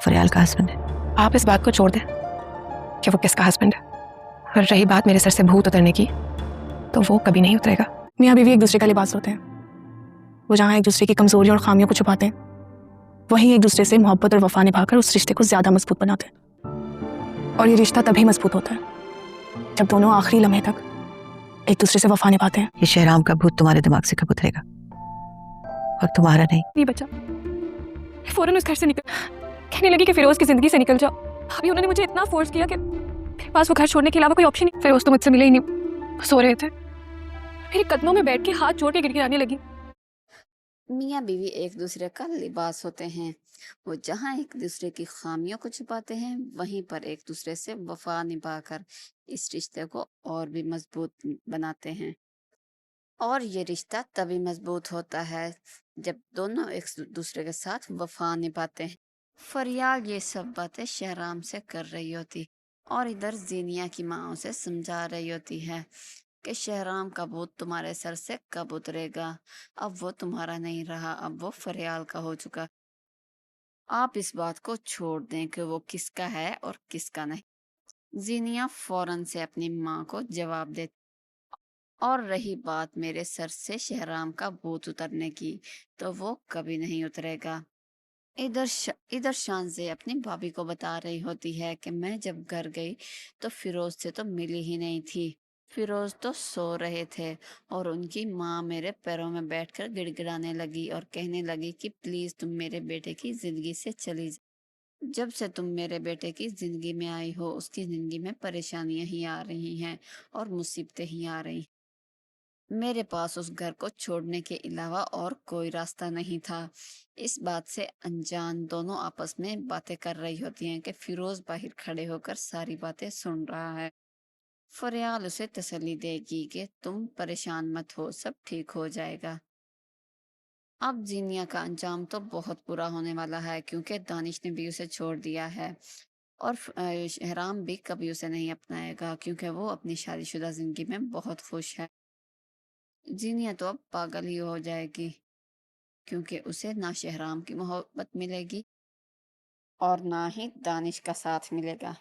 फरियाल का हस्बैंड है। आप इस बात को छोड़ दें कि वो किसका हस्बैंड है, और रही बात मेरे सर से भूत उतरने की, तो वो कभी नहीं उतरेगा। मियाँ बीवी एक दूसरे का लिबास होते हैं। वो जहाँ एक दूसरे की कमजोरियों और खामियों को छुपाते हैं, वहीं एक दूसरे से मोहब्बत और वफा निभाकर उस रिश्ते को ज्यादा मजबूत बनाते हैं। और ये रिश्ता तभी मजबूत होता है जब दोनों आखिरी लम्हे तक एक दूसरे से वफा निभाते हैं। ये शहराम का भूत तुम्हारे दिमाग से कब उतरेगा, और तुम्हारा नहीं। नहीं बचा, फौरन उस घर से निकल, कहने लगी कि फिरोज की जिंदगी से निकल जाओ। अभी उन्होंने मुझे इतना फोर्स किया कि मेरे पास वो घर छोड़ने के अलावा कोई ऑप्शन नहीं। फिरोज तो मुझसे मिले ही नहीं, सो रहे थे। मेरे कदमों में बैठ के हाथ जोड़ के गिड़गिड़ाने लगी। मियाँ बीवी एक दूसरे का लिबास होते हैं। वो जहाँ एक दूसरे की खामियों को छुपाते हैं, वहीं पर एक दूसरे से वफा निभाकर इस रिश्ते को और भी मजबूत बनाते हैं। और ये रिश्ता तभी मजबूत होता है जब दोनों एक दूसरे के साथ वफा निभाते हैं। फरियाल ये सब बातें शहराम से कर रही होती, और इधर जीनिया की माँ उसे समझा रही होती है कि शहराम का भूत तुम्हारे सर से कब उतरेगा। अब वो तुम्हारा नहीं रहा, अब वो फरियाल का हो चुका। आप इस बात को छोड़ दें कि वो किसका है और किसका नहीं। जीनिया फौरन से अपनी माँ को जवाब दे, और रही बात मेरे सर से शहराम का भूत उतरने की, तो वो कभी नहीं उतरेगा। इधर शांजे अपनी भाभी को बता रही होती है कि मैं जब घर गई तो फिरोज से तो मिली ही नहीं थी। फिरोज तो सो रहे थे, और उनकी माँ मेरे पैरों में बैठकर गिड़गिड़ाने लगी और कहने लगी कि प्लीज तुम मेरे बेटे की जिंदगी से चली जाओ। जब से तुम मेरे बेटे की जिंदगी में आई हो, उसकी जिंदगी में परेशानियां ही आ रही हैं और मुसीबतें ही आ रही। मेरे पास उस घर को छोड़ने के अलावा और कोई रास्ता नहीं था। इस बात से अनजान दोनों आपस में बातें कर रही होती हैं कि फिरोज बाहर खड़े होकर सारी बातें सुन रहा है। फरियाल उसे तसल्ली देगी कि तुम परेशान मत हो, सब ठीक हो जाएगा। अब जीनिया का अंजाम तो बहुत बुरा होने वाला है, क्योंकि दानिश ने भी उसे छोड़ दिया है, और शहराम भी कभी उसे नहीं अपनाएगा, क्योंकि वो अपनी शादीशुदा जिंदगी में बहुत खुश है। जीनिया तो अब पागल ही हो जाएगी, क्योंकि उसे ना शहराम की मोहब्बत मिलेगी और ना ही दानिश का साथ मिलेगा।